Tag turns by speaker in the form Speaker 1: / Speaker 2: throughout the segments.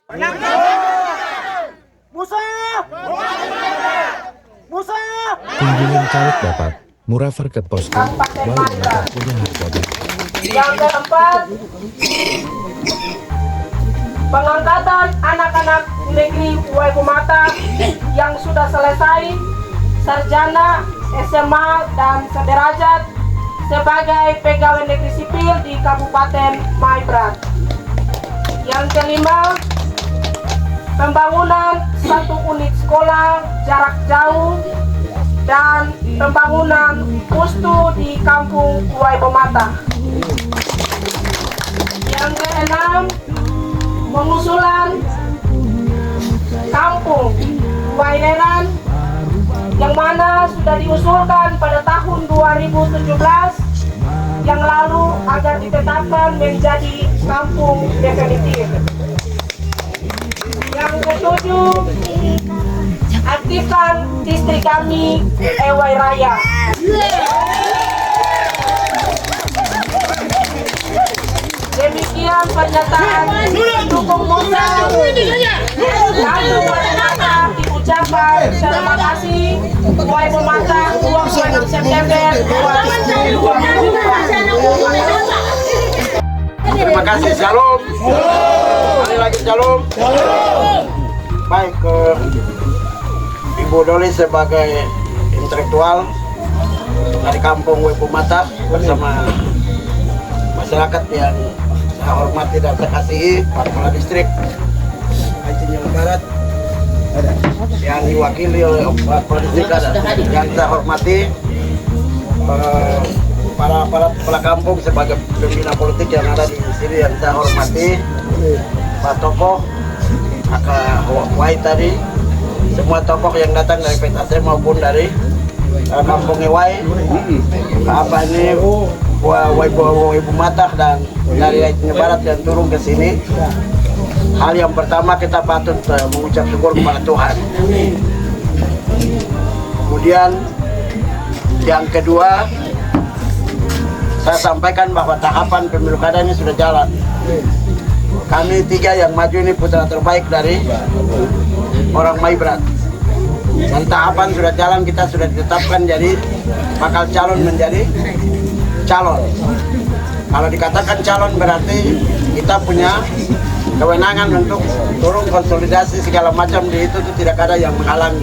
Speaker 1: Kunjungan caleg dapat murah verket posko wali mata punya harga.
Speaker 2: Yang keempat, pengangkatan anak-anak negeri Waibumata yang sudah selesai sarjana SMA dan sederajat sebagai pegawai negeri sipil di Kabupaten Maibrat. Yang kelima, pembangunan satu unit sekolah jarak jauh dan pembangunan pustu di kampung Waibumata. Yang keenam, pengusulan kampung Waineran yang mana sudah diusulkan pada tahun 2017 yang lalu agar ditetapkan menjadi kampung definitif. Yang ketujuh, aktifkan distrik kami Ewai Raya. Demikian pernyataan pendukung Musa. Lalu pernyataan diucapkan terima kasih Waibumata 26 September 2022.
Speaker 3: Terima kasih, shalom. Kali lagi shalom. Baik, Ibu Doli sebagai intelektual dari kampung Waibumata bersama masyarakat yang saya hormati dan saya kasihi, Pak Kepala Distrik Aceh Jawa Barat yang diwakili oleh Pak Kepala Distrik yang saya hormati, para kepala kampung sebagai pembina politik yang ada di sini yang saya hormati, Pak Tokoh, Kakak Wai tadi, semua tokoh yang datang dari PTC maupun dari kampung Ewai, apa ini Waibumata dan dari Aceh Barat yang turun ke sini. Hal yang pertama kita patut mengucap syukur kepada Tuhan. Kemudian yang kedua, saya sampaikan bahwa tahapan pemilu kada ini sudah jalan. Kami tiga yang maju ini putra terbaik dari orang Maibrat. Dan tahapan sudah jalan, kita sudah ditetapkan jadi bakal calon menjadi calon. Kalau dikatakan calon berarti kita punya kewenangan untuk turun konsolidasi segala macam di itu tidak ada yang menghalangi.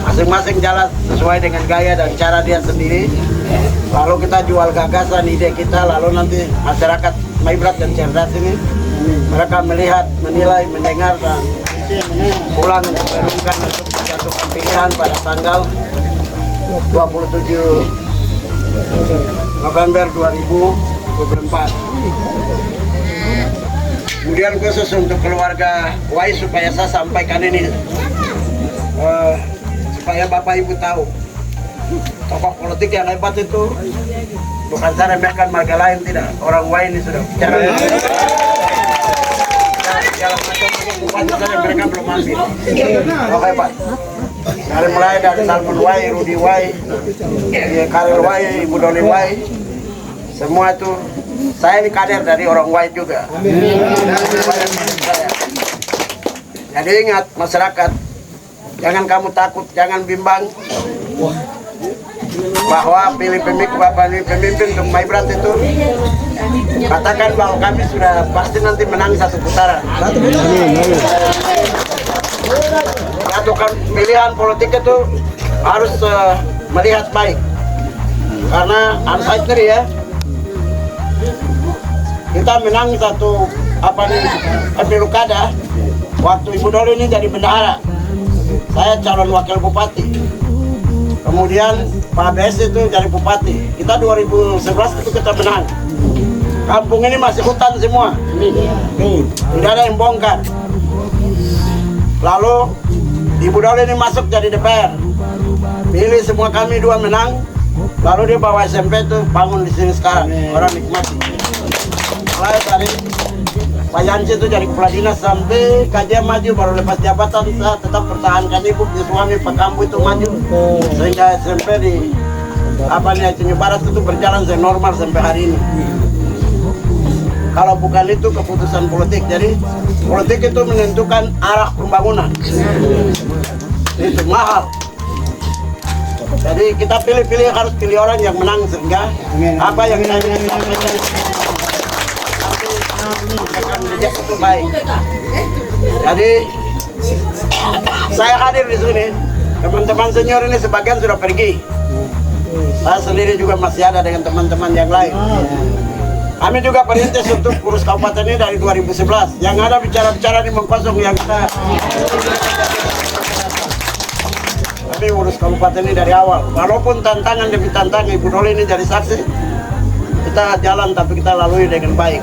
Speaker 3: Masing-masing jalan sesuai dengan gaya dan cara dia sendiri. Lalu kita jual gagasan ide kita, lalu nanti masyarakat Maibrat dan cerdas ini mereka melihat, menilai, mendengar dan pulang menentukan untuk menjatuhkan pilihan pada tanggal 27 November 2024. Kemudian khusus untuk keluarga Wai supaya saya sampaikan ini, supaya Bapak Ibu tahu, tokoh politik yang hebat itu bukan saya remehkan marga lain, tidak. Orang Wai ini sudah bicara. Segala macam bupati saja mereka belum ambil. Oh hebat. Dari mulai dari Salmon Wai, Rudi Wai, Karir Wai, Ibu Doli Wai, semua itu saya ini kader dari orang Wai juga. Jadi ingat masyarakat, jangan kamu takut, jangan bimbang bahwa pilih pemimpin untuk Maibrat itu, katakan bahwa kami sudah pasti nanti menang satu putaran. Menentukan pilihan politik itu harus melihat baik, karena unsighted ya, kita menang satu pemilu kada waktu Ibu Doli ini jadi bendahara, saya calon wakil bupati, kemudian Pak BS itu jadi bupati, kita 2011 itu kita menang. Kampung ini masih hutan semua, tidak ada yang bongkar. Lalu Ibu Doli ini masuk jadi DPR, pilih semua kami dua menang. Lalu dia bawa SMP itu bangun di sini sekarang, orang nikmati. Mulai dari Pak Yanci itu jadi kepala dinas sampai kajian maju, baru lepas jabatan saya tetap pertahankan ibu punya suami Pak Kambu itu maju, sehingga SMP di Aceh Barat itu berjalan senormal sampai hari ini. Kalau bukan itu keputusan politik. Jadi politik itu menentukan arah pembangunan. Itu mahal. Jadi kita pilih-pilih, harus pilih orang yang menang sehingga apa yang kita ingin sampaikan akan menjadi itu baik. Jadi saya hadir di sini. Teman-teman senior ini sebagian sudah pergi. Saya sendiri juga masih ada dengan teman-teman yang lain. Kami juga perintis untuk urus kabupaten ini dari 2011. Yang ada bicara-bicara di Mengkosong yang kita kami urus kabupaten ini dari awal. Walaupun tantangan demi tantangan, Ibu Noli ini jadi saksi. Kita jalan tapi kita lalui dengan baik.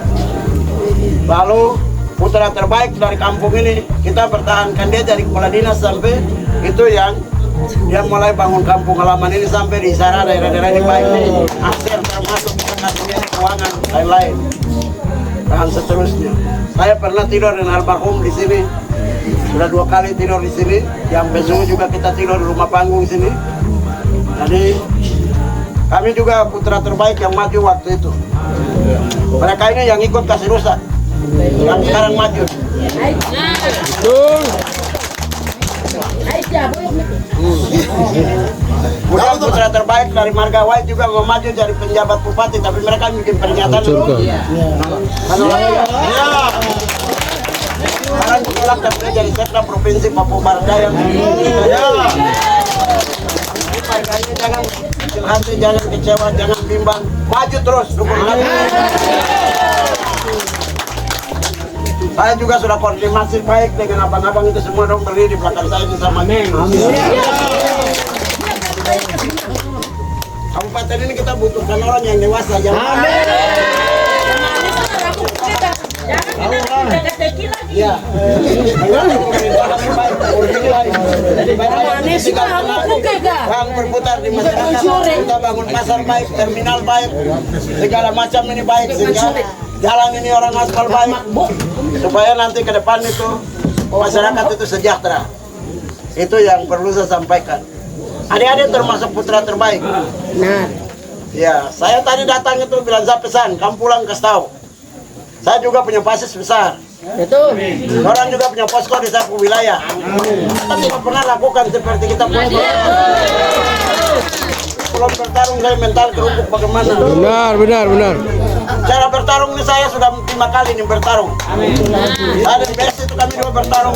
Speaker 3: Lalu putra terbaik dari kampung ini, kita pertahankan dia dari kepala dinas sampai itu yang dia mulai bangun kampung halaman ini sampai di sana daerah-daerah ini baik. Akhir termasuk keuangan lain-lain dan seterusnya. Saya pernah tidur dengan almarhum di sini. Sudah 2 kali tidur di sini. Yang besok juga kita tidur di rumah panggung sini. Jadi kami juga putra terbaik yang maju waktu itu. Mereka ini yang ikut kasih rusak, yang sekarang maju. Bukan putra terbaik dari Marga White juga mau maju jadi penjabat bupati, tapi mereka bikin pernyataan dulu. Sekarang ditolak tapi dia jadi sekda provinsi Papua Barat Daya. Jangan kecil hati, jangan kecewa, jangan bimbang, maju terus dukung kami. Saya juga sudah koordinasi baik dengan abang-abang itu semua, dong berdiri di belakang saya ini sama. Kabupaten ini kita butuhkan orang yang dewasa, jangan. Ya. Uang berputar di masyarakat, kita bangun pasar baik, terminal baik, segala macam ini baik sehingga jalan ini orang aspal baik, supaya nanti ke depan itu masyarakat itu sejahtera. Itu yang perlu saya sampaikan. Adik-adik termasuk putra terbaik. Nah, ya saya tadi datang itu bilang saya pesan, kamu pulang kasih tahu. Saya juga punya basis besar. Betul. Orang juga punya posko di satu wilayah. Kita tidak pernah lakukan seperti kita punya. Belum bertarung saya mental kerupuk bagaimana?
Speaker 1: Benar.
Speaker 3: Cara bertarung ini saya sudah 5 kali nih bertarung. Saya dan BS itu kami juga bertarung.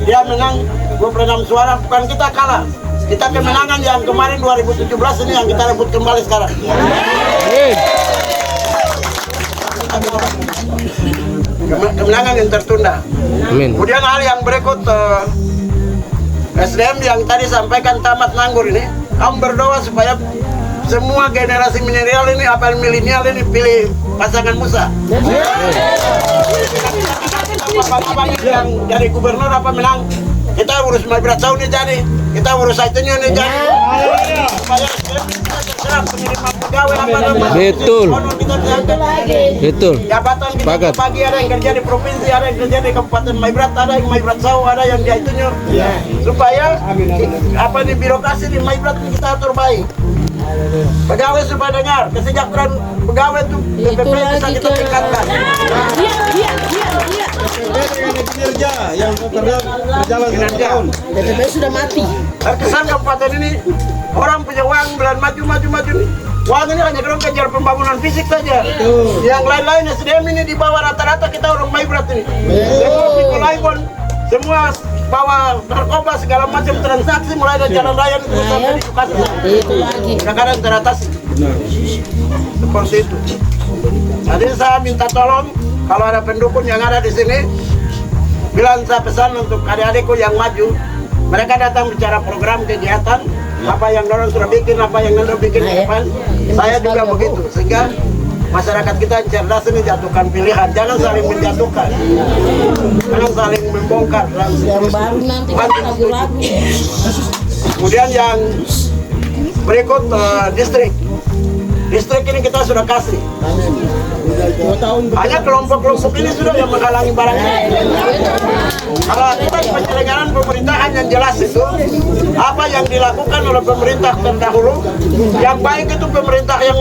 Speaker 3: Dia menang 26 suara, bukan kita kalah. Kita kemenangan yang kemarin 2017 ini yang kita rebut kembali sekarang. Kemenangan yang tertunda. Amin. Kemudian hal yang berikut, SDM yang tadi sampaikan tamat nganggur ini, kamu berdoa supaya semua generasi milenial ini, apa milenial ini pilih pasangan Musa. Abang-abang yang jadi gubernur apa menang, kita urus Maibrat Sau ini jadi, kita urus Saitunya ini jadi, supaya terserap penerimaan pegawai apa namanya. Betul. Jabatan kita bagi, ada yang kerja di provinsi, ada yang kerja di Kabupaten Maibrat, ada yang Maibrat Sau, ada yang di Saitunya, supaya apa di birokrasi di Maibrat ini kita atur baik. Pegawai supaya dengar, kesejahteraan pegawai itu PPP bisa kita tingkatkan. Kinerja yang berjalan tahun. PPP sudah mati. Terkesan kabupaten ini orang punya uang bulan maju nih. Uang ini hanya dorong kejar pembangunan fisik saja. Yang lain-lain SDM ini di bawah rata-rata kita orang Maibrat ini. Semua bawa narkoba segala macam transaksi mulai dari jalan raya itu sampai di Jakarta. Itu lagi. Kadang-kadang teratasi. Seperti itu. Jadi saya minta tolong kalau ada pendukung yang ada di sini, bilang saya pesan untuk adik-adikku yang maju, mereka datang bicara program kegiatan, apa yang orang sudah bikin, apa yang orang bikin ke depan. Saya juga begitu, sehingga masyarakat kita cerdas ini jatuhkan pilihan, jangan saling menjatuhkan, jangan saling membongkar. Yang baru nanti lagu-lagu. Kemudian yang berikut distrik ini kita sudah kasih. Hanya kelompok-kelompok ini sudah yang menghalangi barangnya. Kalau aturan penyelenggaraan pemerintahan yang jelas itu apa yang dilakukan oleh pemerintah terdahulu, yang baik itu pemerintah yang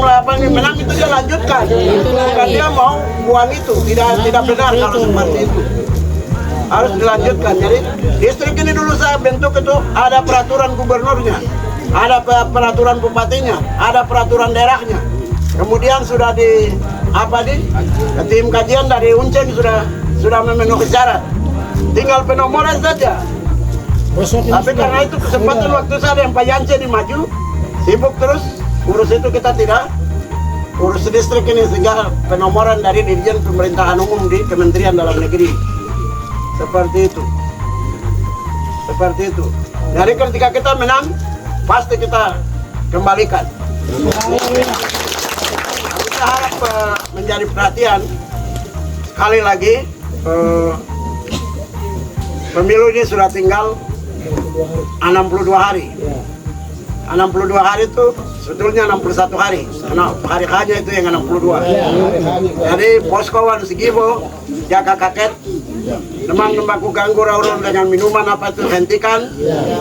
Speaker 3: menang itu dia lanjutkan, bukan dia mau buang itu, tidak benar kalau seperti itu. Harus dilanjutkan. Jadi distrik ini dulu saya bentuk itu ada peraturan gubernurnya, ada peraturan bupatinya, ada peraturan daerahnya. Kemudian sudah tim kajian dari Unceng sudah memenuhi syarat. Tinggal penomoran saja. Tapi karena itu kesempatan waktu saya yang Pak Yance dimaju, sibuk terus urus itu, kita tidak urus distrik ini, sehingga penomoran dari Dirjen Pemerintahan Umum di Kementerian Dalam Negeri. Seperti itu. Jadi ketika kita menang, pasti kita kembalikan. Kita harap menjadi perhatian sekali lagi. Pemilu ini sudah tinggal 62 hari. 62 hari itu sebetulnya 61 hari. Karena hari hanya itu yang 62. Jadi poskowan Sigibo, jaga kaket, nembak-nembaku ganggu orang dengan minuman apa itu hentikan,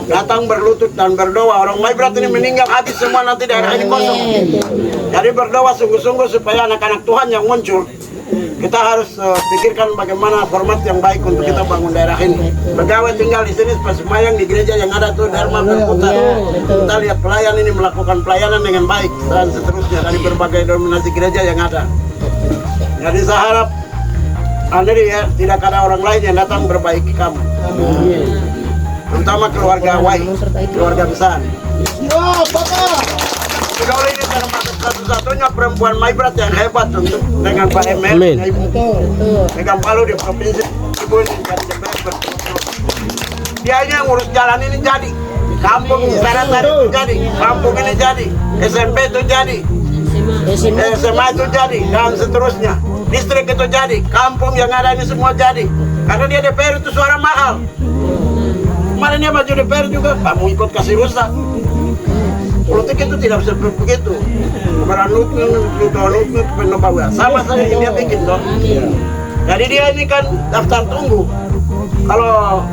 Speaker 3: datang berlutut dan berdoa. Orang Maibrat ini meninggal habis semua, nanti daerah ini kosong. Jadi berdoa sungguh-sungguh supaya anak-anak Tuhan yang muncul. Kita harus pikirkan bagaimana format yang baik untuk kita bangun daerah ini. Pegawai tinggal di sini pas semayang di gereja yang ada tuh Dharma berputar. Kita lihat pelayan ini melakukan pelayanan dengan baik dan seterusnya dari berbagai denominasi gereja yang ada. Jadi saya harap Andri ya, tidak ada orang lain yang datang memperbaiki kamu. Terutama keluarga Wai, keluarga besar. Kalau ini termasuk satu-satunya perempuan Maibrat yang hebat untuk dengan Pak Emel, Ibu megang palu di provinsi Ibu ini jadi DPR. Dia ini yang ngurus jalan ini jadi, kampung Syarat tadi itu jadi, kampung ini jadi, SMP itu jadi, SMA itu jadi, dan seterusnya. Distrik itu jadi, kampung yang ada ini semua jadi. Karena dia DPR itu suara mahal. Kemarin dia maju DPR juga, kamu ikut kasih rusak. Politik itu tidak bisa begitu. Meranut, sama saja yang dia bikin toh. Jadi dia ini kan daftar tunggu. Kalau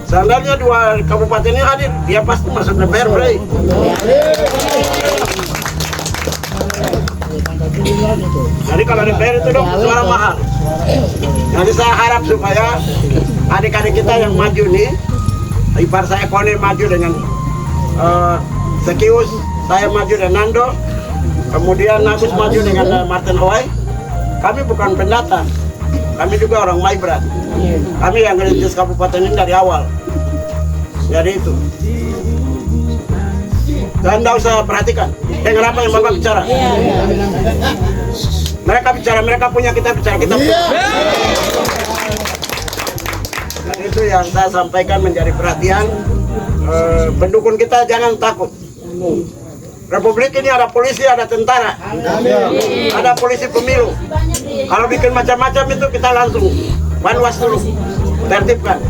Speaker 3: seandainya 2 kabupaten ini hadir, dia pasti masuk DPR, Bray. Jadi kalau DPR itu dong suara mahal. Jadi saya harap supaya adik-adik kita yang maju nih, ipar saya Kone maju dengan Sekius, saya maju dengan Nando, kemudian Agus maju dengan Martin Hoai. Kami bukan pendatang, kami juga orang Maibrat. Kami yang ngerintis kabupaten ini dari awal. Jadi itu. Dan tidak usah perhatikan dengan apa yang Bapak bicara. Mereka bicara, mereka punya, kita bicara, kita punya. Dan itu yang saya sampaikan menjadi perhatian. Pendukung kita jangan takut. Republik ini ada polisi, ada tentara, ada polisi pemilu. Kalau bikin macam-macam itu kita langsung panwas dulu, tertibkan.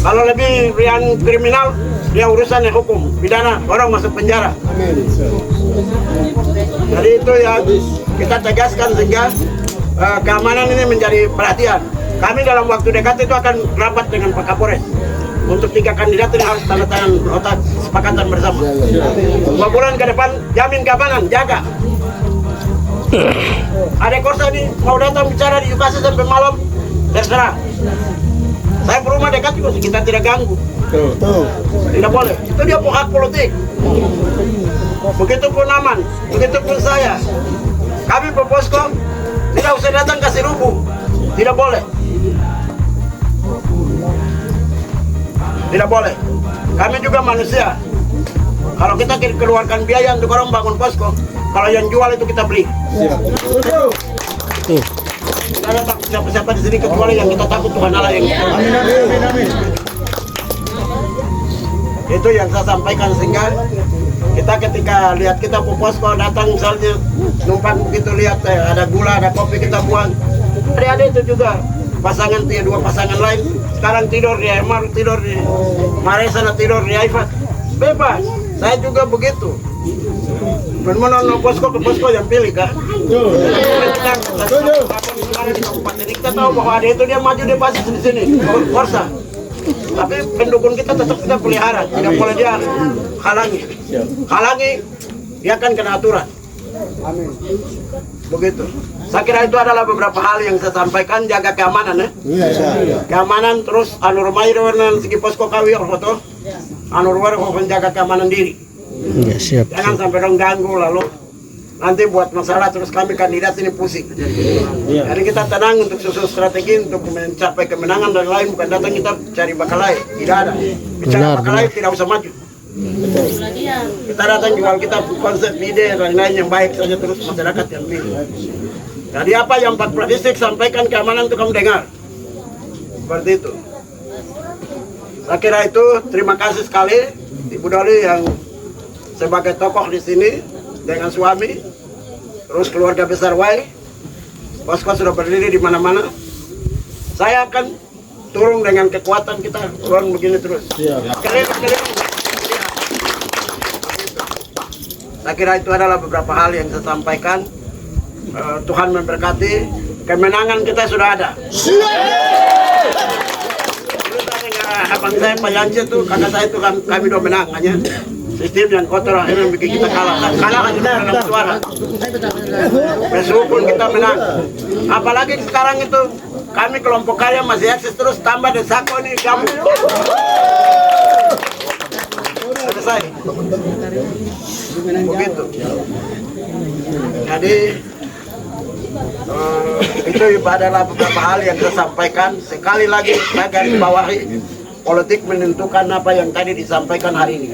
Speaker 3: Kalau lebih yang kriminal, dia urusannya hukum, pidana, orang masuk penjara. Jadi itu yang kita tegaskan sehingga keamanan ini menjadi perhatian. Kami dalam waktu dekat itu akan rapat dengan Pak Kapolres. Untuk 3 kandidat ini harus tanda tangan nota kesepakatan bersama. 2 bulan ke depan jamin keamanan, jaga. Ada Korsa ini mau datang bicara di Yukasi sampai malam, terserah. Saya berumah dekat juga, kita tidak ganggu. Tidak boleh, itu dia hak politik. Begitupun Aman, begitupun saya. Kami Posko tidak usah datang kasih rubuh, tidak boleh. Tidak boleh. Kami juga manusia. Kalau kita keluarkan biaya untuk orang bangun posko, kalau yang jual itu kita beli. Tidak ada takut siapa-siapa di sini kecuali yang kita takut Tuhan Allah yang kita. Amin. Itu yang saya sampaikan sehingga kita ketika lihat kita posko datang misalnya numpang begitu lihat ada gula, ada kopi kita buang. Ada itu juga pasangan 2 pasangan lain. Sekarang tidur di Emar, tidur di Maresa, tidur di Aifat. Bebas, saya juga begitu. Menurut posko ke posko yang pilih kan. Kita tahu bahwa ada itu dia maju dia pasti di sini, Korsa. Tapi pendukung kita tetap kita pelihara, tidak boleh dia halangi, dia akan kena aturan. Amin. Begitu. Saya kira itu adalah beberapa hal yang saya sampaikan, jaga keamanan ya. Keamanan terus rumah dengan segi posko kawi foto. Rumah menjaga keamanan diri.
Speaker 4: Ya, siap.
Speaker 3: Jangan sampai orang ganggu lalu nanti buat masalah terus kami kandidat ini pusing. Jadi kita tenang untuk susun strategi untuk mencapai kemenangan dan lain, bukan datang kita cari bakalai, tidak ada. Bicara bakalai tidak usah maju. Kita datang jual kita konsep ide dan lain yang baik saja terus masyarakat yang pilih. Jadi apa yang Pak Pradistik sampaikan keamanan itu kamu dengar. Seperti itu. Saya kira itu, terima kasih sekali Ibu Doli yang sebagai tokoh di sini dengan suami, terus keluarga besar Wai. Posko sudah berdiri di mana-mana. Saya akan turun dengan kekuatan kita turun begini terus. Keliling. Saya kira itu adalah beberapa hal yang saya sampaikan. Tuhan memberkati. Kemenangan kita sudah ada. Abang saya Pak Yance tuh, kakak saya itu kami udah menang hanya sistem yang kotor akhirnya bikin kita kalah. Kalah hanya dengan suara. Meskipun kita menang. Apalagi sekarang itu kami kelompok kaya masih eksis terus tambah desako ini kamu. Selesai. Begitu. Jadi itu adalah beberapa hal yang saya sampaikan. Sekali lagi saya garis bawahi, politik menentukan apa yang tadi disampaikan hari ini.